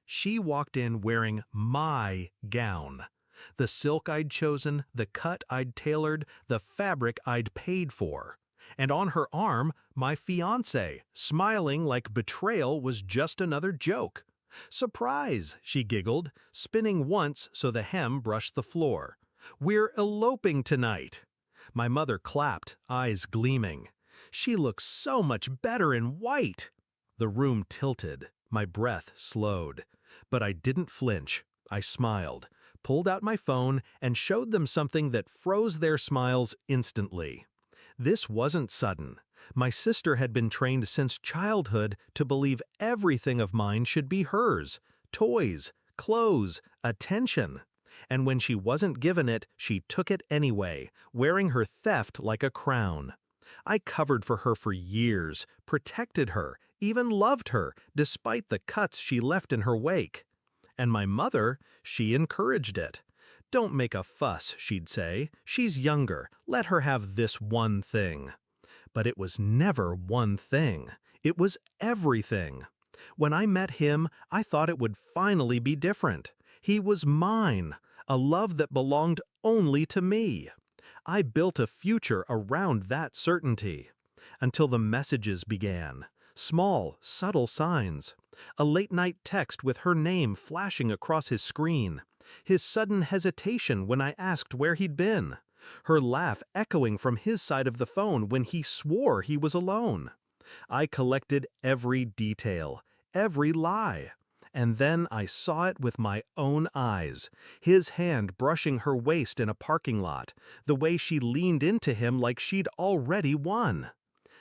She walked in wearing my gown. The silk I'd chosen, the cut I'd tailored, the fabric I'd paid for. And on her arm, my fiancé, smiling like betrayal was just another joke. "Surprise," she giggled, spinning once so the hem brushed the floor. "We're eloping tonight." My mother clapped, eyes gleaming. "She looks so much better in white." The room tilted, my breath slowed. But I didn't flinch. I smiled, pulled out my phone, and showed them something that froze their smiles instantly. This wasn't sudden. My sister had been trained since childhood to believe everything of mine should be hers: toys, clothes, attention. And when she wasn't given it, she took it anyway, wearing her theft like a crown. I covered for her for years, protected her, even loved her, despite the cuts she left in her wake. And my mother, she encouraged it. "Don't make a fuss," she'd say. "She's younger. Let her have this one thing." But it was never one thing. It was everything. When I met him, I thought it would finally be different. He was mine, a love that belonged only to me. I built a future around that certainty. Until the messages began. Small, subtle signs. A late-night text with her name flashing across his screen. His sudden hesitation when I asked where he'd been. Her laugh echoing from his side of the phone when he swore he was alone. I collected every detail, every lie. And then I saw it with my own eyes. His hand brushing her waist in a parking lot, the way she leaned into him like she'd already won.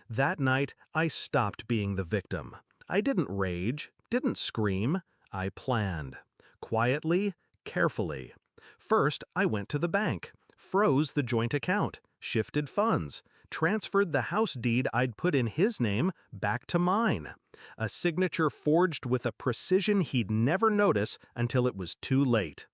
That night, I stopped being the victim. I didn't rage, didn't scream. I planned. Quietly, carefully. First, I went to the bank, froze the joint account, shifted funds, transferred the house deed I'd put in his name back to mine. A signature forged with a precision he'd never notice until it was too late.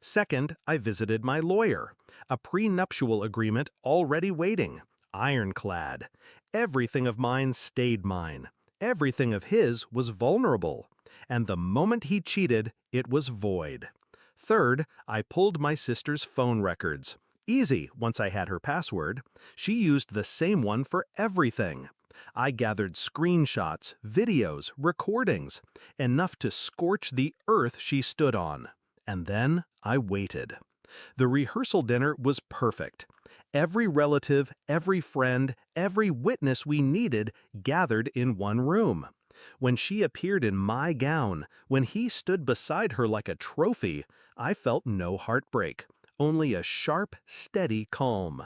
Second, I visited my lawyer. A prenuptial agreement already waiting, ironclad. Everything of mine stayed mine. Everything of his was vulnerable. And the moment he cheated, it was void. Third, I pulled my sister's phone records. Easy, once I had her password. She used the same one for everything. I gathered screenshots, videos, recordings, enough to scorch the earth she stood on. And then I waited. The rehearsal dinner was perfect. Every relative, every friend, every witness we needed gathered in one room. When she appeared in my gown, when he stood beside her like a trophy, I felt no heartbreak, only a sharp, steady calm.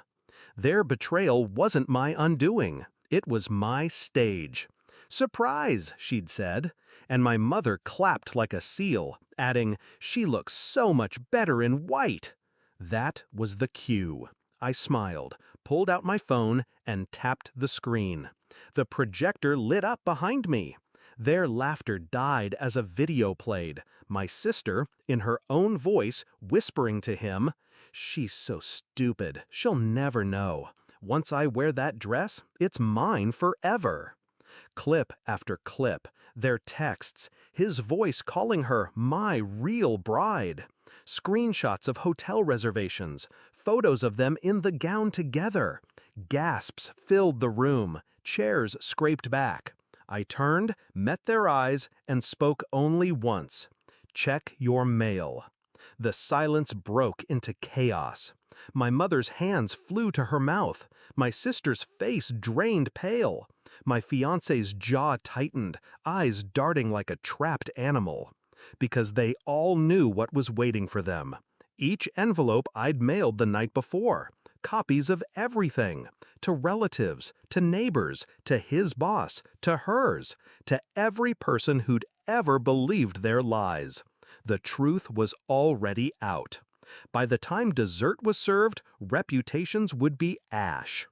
Their betrayal wasn't my undoing. It was my stage. "Surprise," she'd said, and my mother clapped like a seal, adding, "She looks so much better in white." That was the cue. I smiled, pulled out my phone, and tapped the screen. The projector lit up behind me. Their laughter died as a video played, my sister, in her own voice, whispering to him, "She's so stupid, she'll never know. Once I wear that dress, it's mine forever." Clip after clip, their texts, his voice calling her my real bride. Screenshots of hotel reservations, photos of them in the gown together. Gasps filled the room, chairs scraped back. I turned, met their eyes, and spoke only once. "Check your mail." The silence broke into chaos. My mother's hands flew to her mouth. My sister's face drained pale. My fiancé's jaw tightened, eyes darting like a trapped animal. Because they all knew what was waiting for them. Each envelope I'd mailed the night before. Copies of everything. To relatives, to neighbors, to his boss, to hers, to every person who'd ever believed their lies. The truth was already out. By the time dessert was served, reputations would be ash.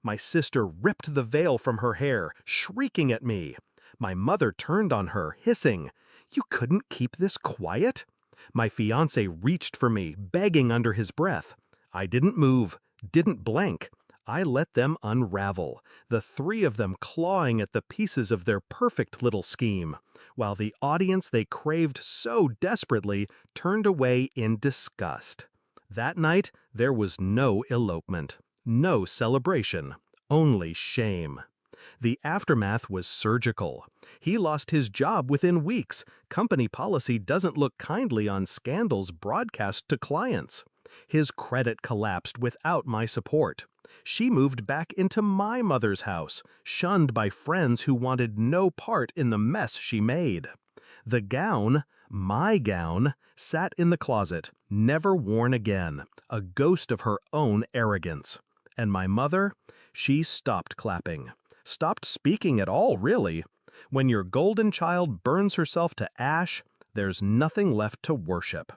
My sister ripped the veil from her hair, shrieking at me. My mother turned on her, hissing, "You couldn't keep this quiet?" My fiancé reached for me, begging under his breath. I didn't move, didn't blink. I let them unravel, the three of them clawing at the pieces of their perfect little scheme, while the audience they craved so desperately turned away in disgust. That night, there was no elopement, no celebration, only shame. The aftermath was surgical. He lost his job within weeks. Company policy doesn't look kindly on scandals broadcast to clients. His credit collapsed without my support. She moved back into my mother's house, shunned by friends who wanted no part in the mess she made. The gown, my gown, sat in the closet, never worn again, a ghost of her own arrogance. And my mother, she stopped clapping. Stopped speaking at all, really. When your golden child burns herself to ash, there's nothing left to worship.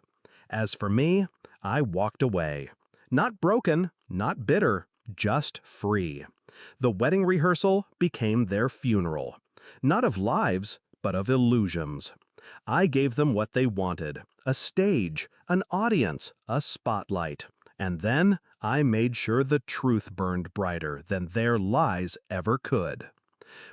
As for me, I walked away. Not broken, not bitter, just free. The wedding rehearsal became their funeral. Not of lives, but of illusions. I gave them what they wanted, a stage, an audience, a spotlight. And then I made sure the truth burned brighter than their lies ever could.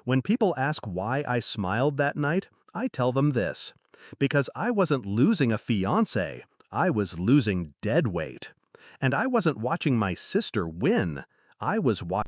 When people ask why I smiled that night, I tell them this. Because I wasn't losing a fiancé, I was losing dead weight. And I wasn't watching my sister win, I was watching